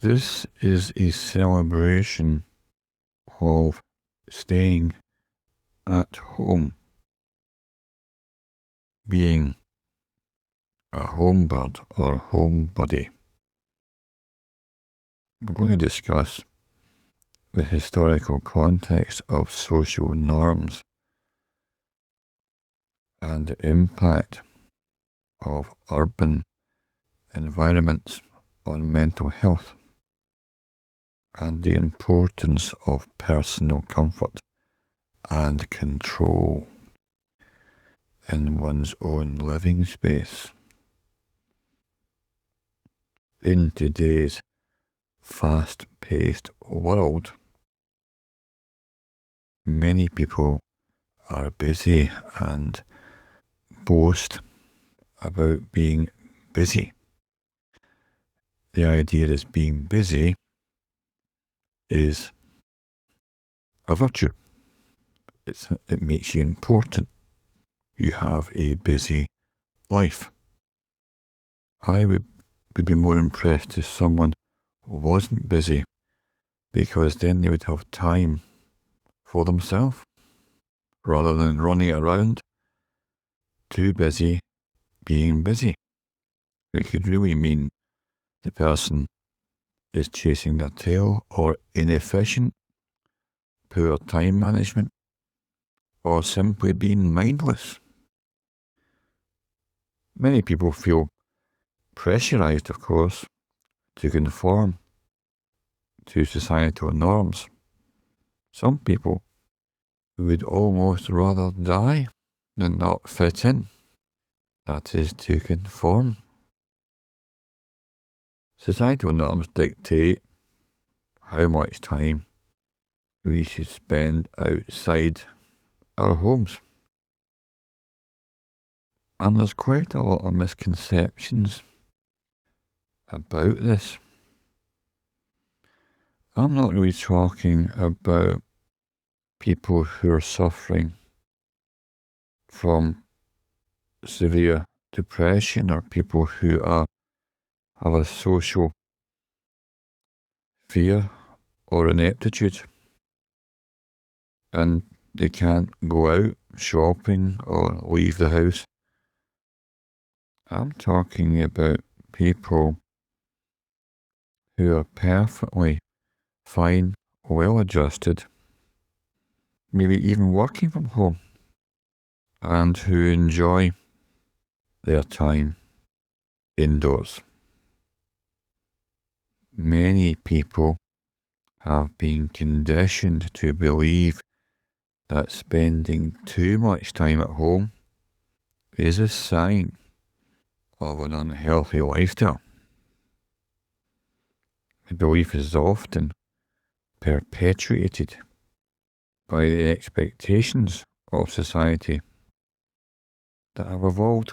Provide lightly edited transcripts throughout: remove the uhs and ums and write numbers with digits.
This is a celebration of staying at home, being a home bird or homebody. We're going to discuss the historical context of social norms and the impact of urban environments on mental health and the importance of personal comfort and control in one's own living space. In today's fast-paced world, many people are busy and boast about being busy. The idea is being busy is a virtue. It makes you important. You have a busy life. I would be more impressed if someone wasn't busy, because then they would have time for themselves rather than running around too busy being busy. It could really mean the person is chasing their tail, or inefficient, poor time management, or simply being mindless. Many people feel pressurized, of course, to conform to societal norms. Some people would almost rather die than not fit in. That is, to conform. Societal norms dictate how much time we should spend outside our homes. And there's quite a lot of misconceptions about this. I'm not really talking about people who are suffering from severe depression, or people who have a social fear or ineptitude and they can't go out shopping or leave the house. I'm talking about people who are perfectly fine, well adjusted, maybe even working from home, and who enjoy their time indoors. Many people have been conditioned to believe that spending too much time at home is a sign of an unhealthy lifestyle. The belief is often perpetuated by the expectations of society that have evolved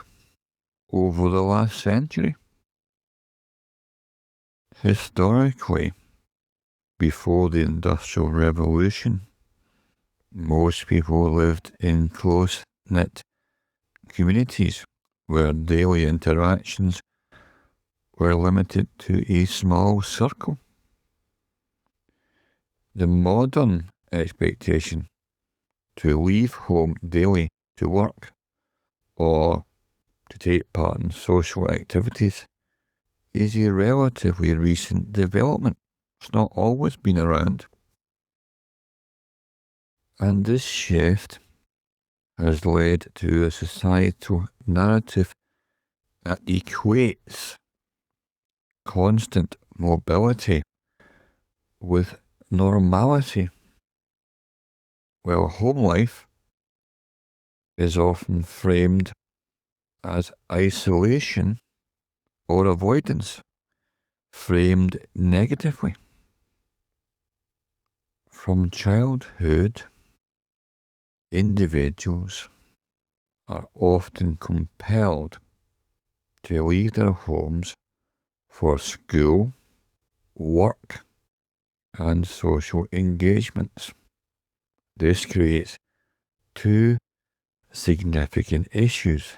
over the last century. Historically, before the Industrial Revolution, most people lived in close-knit communities where daily interactions were limited to a small circle. The modern expectation to leave home daily to work or to take part in social activities is a relatively recent development. It's not always been around. And this shift has led to a societal narrative that equates constant mobility with normality, while home life is often framed as isolation or avoidance, framed negatively. From childhood, individuals are often compelled to leave their homes for school, work, and social engagements. This creates two significant issues.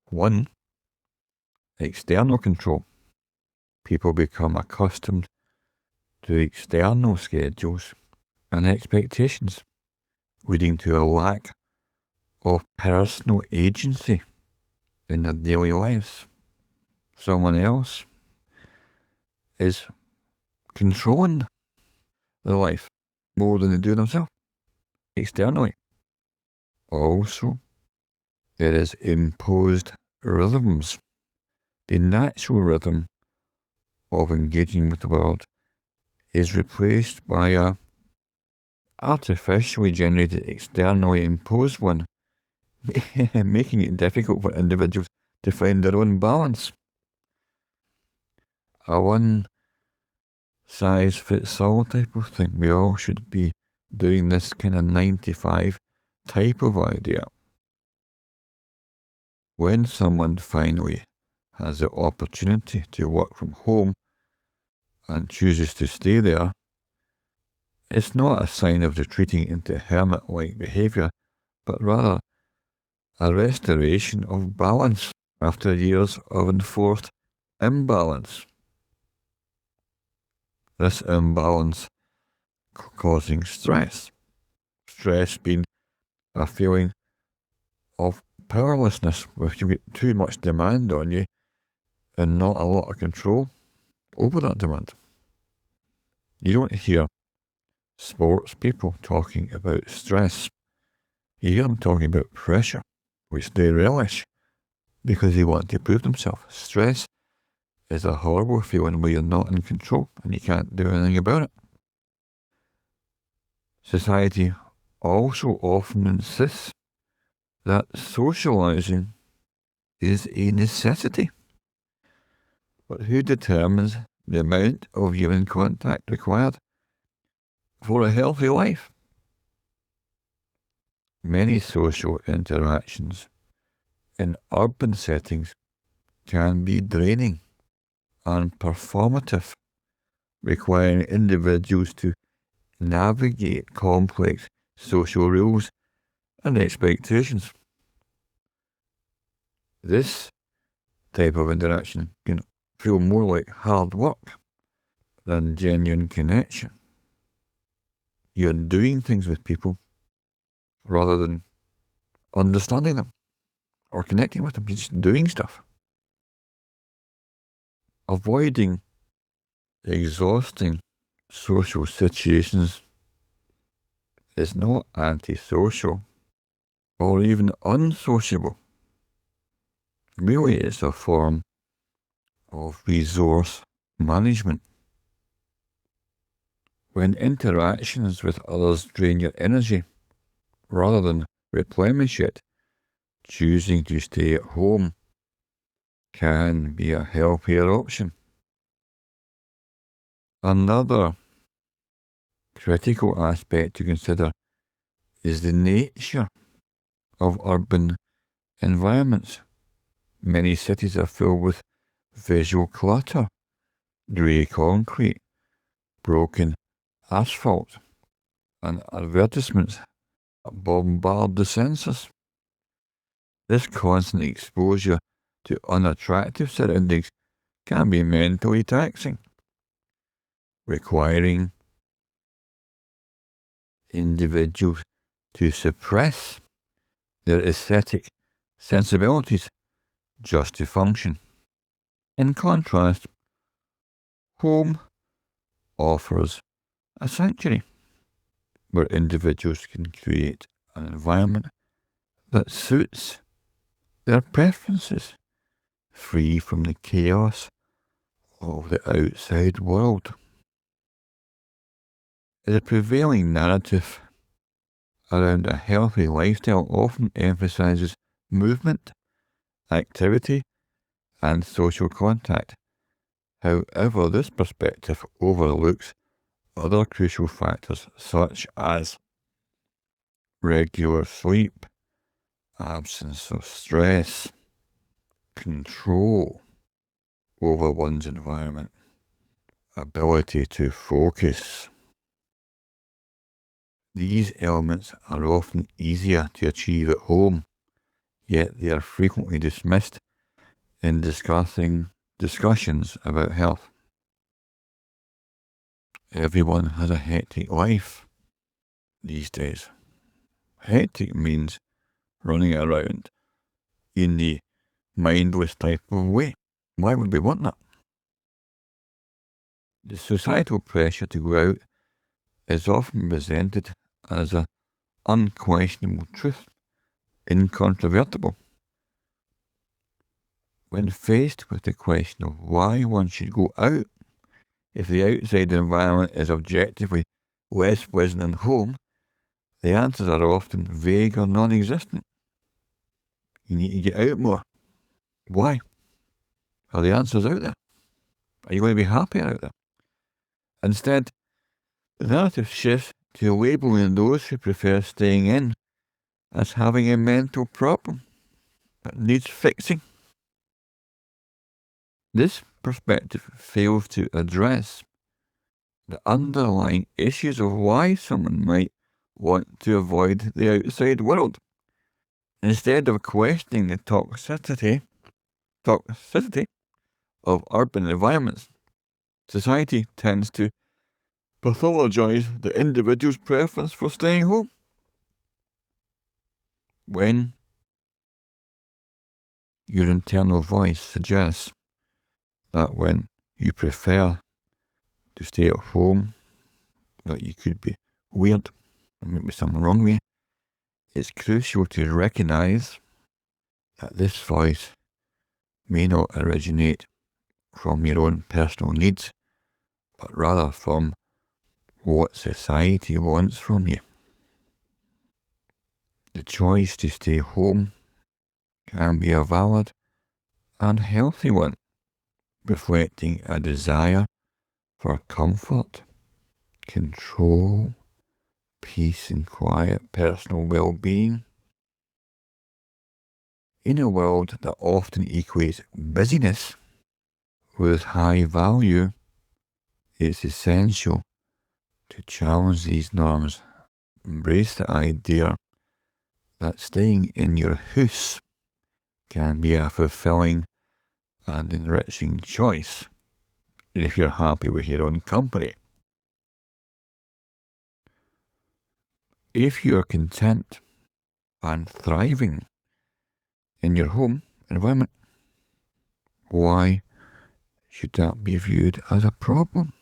One, external control. People become accustomed to external schedules and expectations, leading to a lack of personal agency in their daily lives. Someone else is controlling their life more than they do themselves externally. Also, there is imposed rhythms. The natural rhythm of engaging with the world is replaced by a artificially generated, externally imposed one, making it difficult for individuals to find their own balance. A one-size-fits-all type of thing. We all should be doing this kind of 9 to 5 type of idea. When someone finally has the opportunity to work from home and chooses to stay there, it's not a sign of retreating into hermit-like behaviour, but rather a restoration of balance after years of enforced imbalance. This imbalance causing stress. Stress being a feeling of powerlessness, where you get too much demand on you and not a lot of control over that demand. You don't hear sports people talking about stress. You hear them talking about pressure, which they relish because they want to prove themselves. Stress is a horrible feeling where you're not in control and you can't do anything about it. Society also often insists that socializing is a necessity. But who determines the amount of human contact required for a healthy life? Many social interactions in urban settings can be draining and performative, requiring individuals to navigate complex social rules and expectations. This type of interaction can feel more like hard work than genuine connection. You're doing things with people rather than understanding them or connecting with them. You're just doing stuff. Avoiding exhausting social situations is not antisocial or even unsociable. Really, it's a form of resource management. When interactions with others drain your energy rather than replenish it, choosing to stay at home can be a healthier option. Another critical aspect to consider is the nature of urban environments. Many cities are filled with visual clutter, grey concrete, broken asphalt, and advertisements that bombard the senses. This constant exposure to unattractive surroundings can be mentally taxing, requiring individuals to suppress their aesthetic sensibilities just to function. In contrast, home offers a sanctuary where individuals can create an environment that suits their preferences, free from the chaos of the outside world. The prevailing narrative around a healthy lifestyle often emphasizes movement, activity, and social contact. However, this perspective overlooks other crucial factors such as regular sleep, absence of stress, control over one's environment, ability to focus. These elements are often easier to achieve at home, yet they are frequently dismissed in discussions about health. Everyone has a hectic life these days. Hectic means running around in the mindless type of way. Why would we want that? The societal pressure to go out is often presented as an unquestionable truth, incontrovertible. When faced with the question of why one should go out, if the outside environment is objectively less pleasant than home, the answers are often vague or non-existent. You need to get out more. Why? Are the answers out there? Are you going to be happier out there? Instead, the narrative shifts to labeling those who prefer staying in as having a mental problem that needs fixing. This perspective fails to address the underlying issues of why someone might want to avoid the outside world. Instead of questioning the toxicity of urban environments, society tends to pathologize the individual's preference for staying home. When your internal voice suggests that when you prefer to stay at home, that you could be weird, there might be something wrong with you, it's crucial to recognize that this voice may not originate from your own personal needs, but rather from what society wants from you. The choice to stay home can be a valid and healthy one, reflecting a desire for comfort, control, peace and quiet personal well-being. In a world that often equates busyness with high value, it's essential to challenge these norms, embrace the idea that staying in your house can be a fulfilling and enriching choice if you're happy with your own company. If you're content and thriving in your home environment, why should that be viewed as a problem?